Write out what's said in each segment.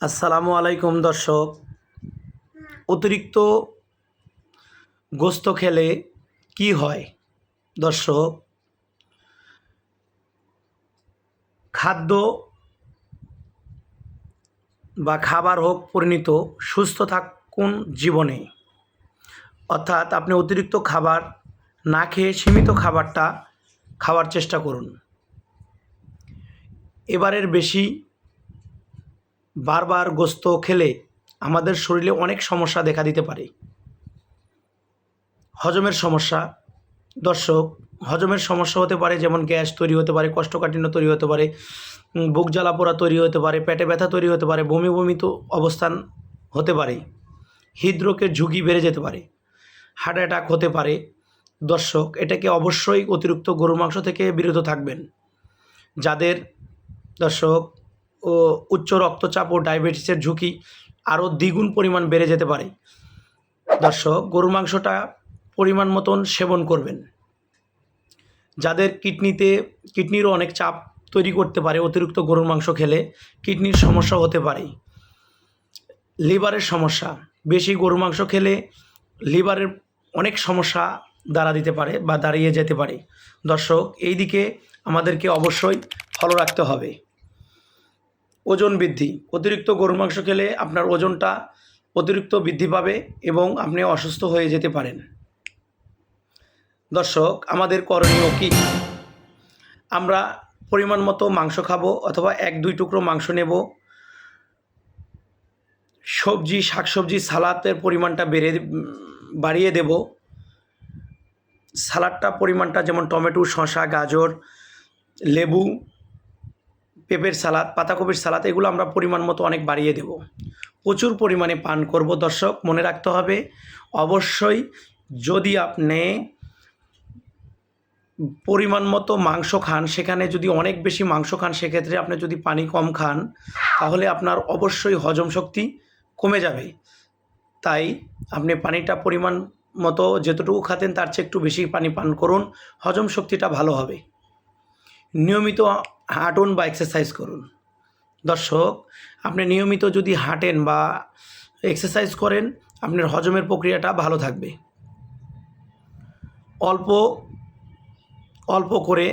আসসালামু আলাইকুম দর্শক। অতিরিক্ত গোস্ত খেলে কি হয় দর্শক? খাদ্য বা খাবার হোক পরিণত সুস্থ থাকুন জীবনে, অর্থাৎ আপনি অতিরিক্ত খাবার না খেয়ে সীমিত খাবারটা খাওয়ার চেষ্টা করুন। এবারের বেশি বারবার গোস্ত খেলে আমাদের শরীরে অনেক সমস্যা দেখা দিতে পারে। হজমের সমস্যা দর্শক, হজমের সমস্যা হতে পারে, যেমন গ্যাস তৈরি হতে পারে, কোষ্ঠকাঠিন্য তৈরি হতে পারে, বুক জ্বালা পোড়া তৈরি হতে পারে, পেটে ব্যথা তৈরি হতে পারে, বমি বমি তো অবস্থান হতে পারে, হৃদরোগের ঝুঁকি বেড়ে যেতে পারে, হার্ট অ্যাটাক হতে পারে। দর্শক, এটাকে অবশ্যই অতিরিক্ত গরুর মাংস থেকে বিরত থাকবেন। যাদের দর্শক ও উচ্চ রক্তচাপ ও ডায়াবেটিসের ঝুঁকি আরও দ্বিগুণ পরিমাণ বেড়ে যেতে পারে। দর্শক, গরুর মাংসটা পরিমাণ মতন সেবন করবেন। যাদের কিডনিরও অনেক চাপ তৈরি করতে পারে অতিরিক্ত গরুর মাংস খেলে, কিডনির সমস্যা হতে পারে, লিভারের সমস্যা, বেশি গরুর মাংস খেলে লিভারের অনেক সমস্যা দিতে পারে বা দাঁড়িয়ে যেতে পারে। দর্শক, এই দিকে আমাদেরকে অবশ্যই ফলো রাখতে হবে। ওজন বৃদ্ধি, অতিরিক্ত গরুর মাংস খেলে আপনার ওজনটা অতিরিক্ত বৃদ্ধি পাবে এবং আপনি অসুস্থ হয়ে যেতে পারেন। দর্শক, আমাদের করণীয় কি? আমরা পরিমাণ মতো মাংস খাবো অথবা 1-2 টুকরো মাংস নেব। সবজি, শাকসবজি, সালাদের পরিমাণটা বাড়িয়ে দেব। সালাডটা পরিমাণটা, যেমন টমেটো, শসা, গাজর, লেবু, পেঁপের সালাদ, পাতাকপির সালাদ, এগুলো আমরা পরিমাণ মতো অনেক বাড়িয়ে দেব। প্রচুর পরিমাণে পান করব। দর্শক, মনে রাখতে হবে অবশ্যই, যদি আপনি পরিমাণ মতো মাংস খান, সেখানে যদি অনেক বেশি মাংস খান, সেক্ষেত্রে আপনি যদি পানি কম খান, তাহলে আপনার অবশ্যই হজম শক্তি কমে যাবে। তাই আপনি পানিটা পরিমাণ মতো যতটুকু খাতেন তার চেয়ে একটু বেশি পানি পান করুন, হজম শক্তিটা ভালো হবে। নিয়মিত হাঁটুন বা এক্সারসাইজ করুন। দর্শক, আপনি নিয়মিত যদি হাঁটেন বা এক্সারসাইজ করেন, আপনার হজমের প্রক্রিয়াটা ভালো থাকবে। অল্প অল্প করে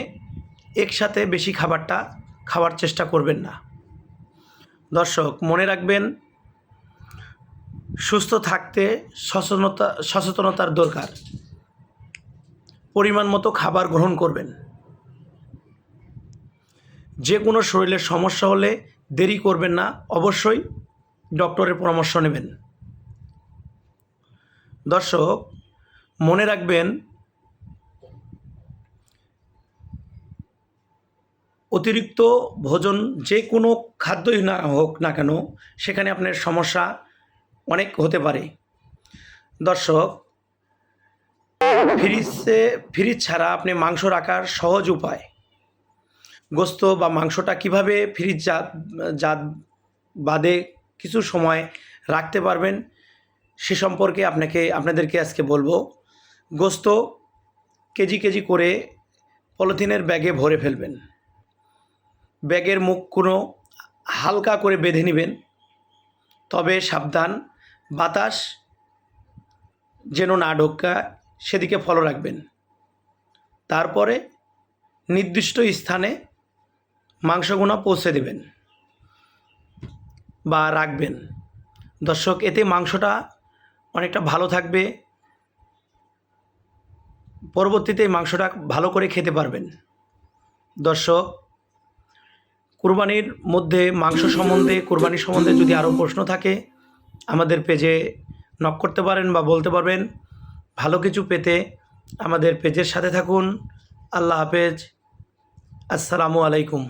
একসাথে বেশি খাবারটা খাওয়ার চেষ্টা করবেন না। দর্শক, মনে রাখবেন, সুস্থ থাকতে সচেতনতার দরকার। পরিমাণ মতো খাবার গ্রহণ করবেন। যে কোনো শরীরের সমস্যা হলে দেরি করবেন না, অবশ্যই ডক্টরের পরামর্শ নেবেন। দর্শক, মনে রাখবেন, অতিরিক্ত ভোজন যে কোনো খাদ্যই না হোক না কেন, সেখানে আপনার সমস্যা অনেক হতে পারে। দর্শক, ফ্রিজ ছাড়া আপনি মাংস রাখার সহজ উপায়, গোস্ত বা মাংসটা কিভাবে জাত বাদে কিছু সময় রাখতে পারবেন, সে সম্পর্কে আপনাদেরকে আজকে বলবো। গোস্ত কেজি কেজি করে পলিথিনের ব্যাগে ভরে ফেলবেন। ব্যাগের মুখগুলো হালকা করে বেঁধে নেবেন, তবে সাবধান, বাতাস যেন না ঢোকায় সেদিকে ফলো রাখবেন। তারপরে নির্দিষ্ট স্থানে মাংসগুলো পৌঁছে দেবেন বা রাখবেন। দর্শক, এতে মাংসটা অনেকটা ভালো থাকবে, পরবর্তীতে মাংসটা ভালো করে খেতে পারবেন। দর্শক, কুরবানির সম্বন্ধে যদি আরও প্রশ্ন থাকে, আমাদের পেজে নক করতে পারেন বা বলতে পারবেন। ভালো কিছু পেতে আমাদের পেজের সাথে থাকুন। আল্লাহ হাফেজ। আসসালামু আলাইকুম।